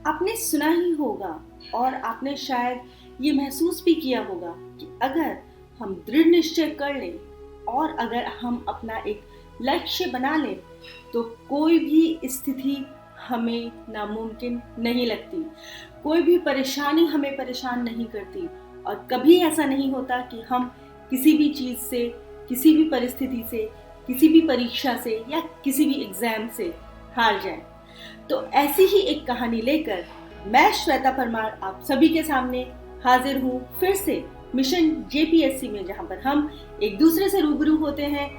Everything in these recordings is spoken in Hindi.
आपने सुना ही होगा और आपने शायद ये महसूस भी किया होगा कि अगर हम दृढ़ निश्चय कर लें और अगर हम अपना एक लक्ष्य बना लें तो कोई भी स्थिति हमें नामुमकिन नहीं लगती, कोई भी परेशानी हमें परेशान नहीं करती और कभी ऐसा नहीं होता कि हम किसी भी चीज़ से, किसी भी परिस्थिति से, किसी भी परीक्षा से या किसी भी एग्जाम से हार जाएं। तो ऐसी ही एक कहानी लेकर मैं श्वेता परमार आप सभी के सामने हाजिर हूँ फिर से मिशन जेपीएससी में, जहाँ पर हम एक दूसरे से रूबरू होते हैं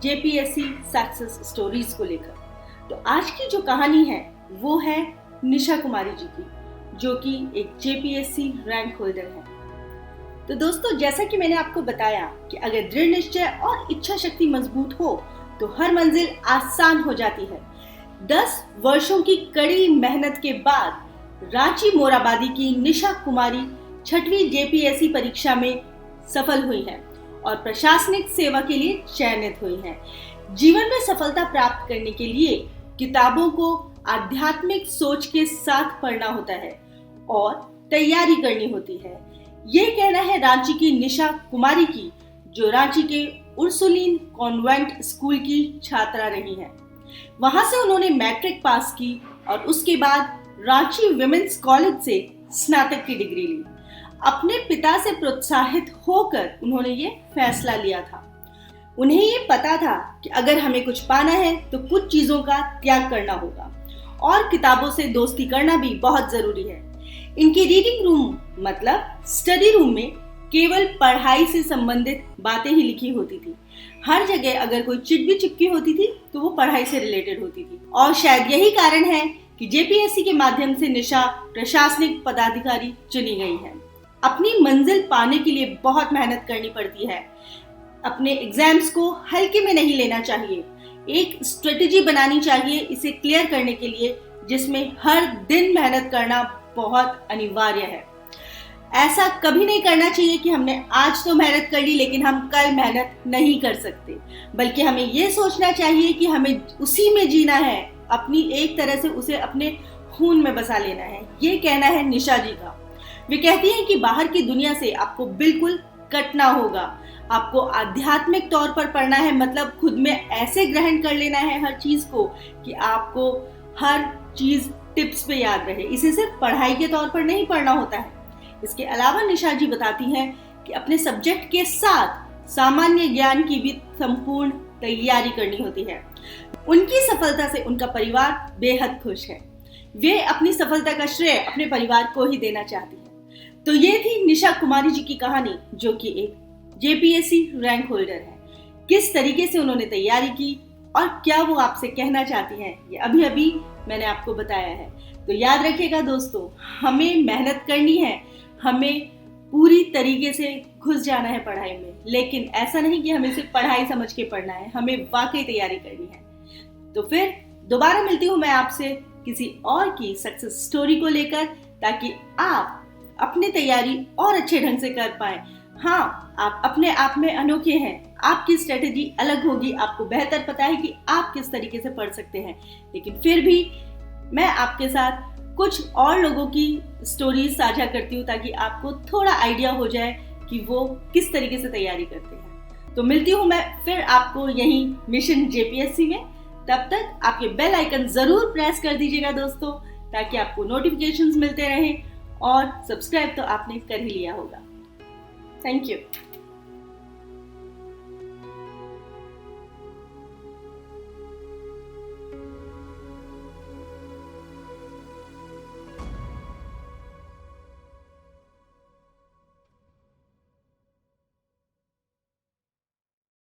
जेपीएससी सक्सेस स्टोरीज को लेकर। तो आज की जो कहानी है वो है निशा कुमारी जी की, जो कि एक जेपीएससी रैंक होल्डर है। तो दोस्तों, जैसा कि मैंने आपको बताया कि अगर दृढ़ निश्चय और इच्छा शक्ति मजबूत हो तो हर मंजिल आसान हो जाती है। 10 वर्षों की कड़ी मेहनत के बाद रांची मोराबादी की निशा कुमारी 6वीं जेपीएससी परीक्षा में सफल हुई है और प्रशासनिक सेवा के लिए चयनित हुई है। जीवन में सफलता प्राप्त करने के लिए किताबों को आध्यात्मिक सोच के साथ पढ़ना होता है और तैयारी करनी होती है। ये कहना है रांची की निशा कुमारी की, जो रांची के उर्सुलीन कॉन्वेंट स्कूल की छात्रा रही है। वहां से उन्होंने मैट्रिक पास की और उसके बाद रांची विमेंस कॉलेज से स्नातक की डिग्री ली। अपने पिता से प्रोत्साहित होकर उन्होंने ये फैसला लिया था। उन्हें ये पता था कि अगर हमें कुछ पाना है तो कुछ चीजों का त्याग करना होगा और किताबों से दोस्ती करना भी बहुत जरूरी है। इनकी रीडिंग रूम मतलब स्टडी रूम में केवल पढ़ाई से संबंधित बातें ही लिखी होती थी। हर जगह अगर कोई चिट भी चिपकी होती थी तो वो पढ़ाई से रिलेटेड होती थी और शायद यही कारण है कि जेपीएससी के माध्यम से निशा प्रशासनिक पदाधिकारी चुनी गई है। अपनी मंजिल पाने के लिए बहुत मेहनत करनी पड़ती है। अपने एग्जाम्स को हल्के में नहीं लेना चाहिए, एक स्ट्रेटेजी बनानी चाहिए इसे क्लियर करने के लिए, जिसमें हर दिन मेहनत करना बहुत अनिवार्य है। ऐसा कभी नहीं करना चाहिए कि हमने आज तो मेहनत कर ली लेकिन हम कल मेहनत नहीं कर सकते, बल्कि हमें ये सोचना चाहिए कि हमें उसी में जीना है, अपनी एक तरह से उसे अपने खून में बसा लेना है। ये कहना है निशा जी का। वे कहती हैं कि बाहर की दुनिया से आपको बिल्कुल कटना होगा, आपको आध्यात्मिक तौर पर पढ़ना है, मतलब खुद में ऐसे ग्रहण कर लेना है हर चीज को कि आपको हर चीज टिप्स पे याद रहे। इसे सिर्फ पढ़ाई के तौर पर नहीं पढ़ना होता है। इसके अलावा निशा जी बताती हैं कि अपने सब्जेक्ट के साथ सामान्य ज्ञान की भी संपूर्ण तैयारी करनी होती है। उनकी सफलता से उनका परिवार बेहद खुश है। वे अपनी सफलता का श्रेय अपने परिवार को ही देना चाहती है। तो ये थी निशा कुमारी जी की कहानी, जो कि एक जेपीएससी रैंक होल्डर है। किस तरीके से उन्होंने तैयारी की और क्या वो आपसे कहना चाहती हैं, ये अभी अभी मैंने आपको बताया है। तो याद रखिएगा दोस्तों, हमें मेहनत करनी है, हमें पूरी तरीके से घुस जाना है पढ़ाई में, लेकिन ऐसा नहीं कि हमें सिर्फ पढ़ाई समझ के पढ़ना है, हमें वाकई तैयारी करनी है। तो फिर दोबारा मिलती हूँ मैं आपसे किसी और की सक्सेस स्टोरी को लेकर, ताकि आप अपनी तैयारी और अच्छे ढंग से कर पाएं। हाँ, आप अपने आप में अनोखे हैं, आपकी स्ट्रेटेजी अलग होगी, आपको बेहतर पता है कि आप किस तरीके से पढ़ सकते हैं, लेकिन फिर भी मैं आपके साथ कुछ और लोगों की स्टोरीज साझा करती हूँ ताकि आपको थोड़ा आइडिया हो जाए कि वो किस तरीके से तैयारी करते हैं। तो मिलती हूँ मैं फिर आपको यहीं मिशन जेपीएससी में। तब तक आप ये बेल आइकन जरूर प्रेस कर दीजिएगा दोस्तों, ताकि आपको नोटिफिकेशंस मिलते रहें, और सब्सक्राइब तो आपने कर ही लिया होगा। Thank you.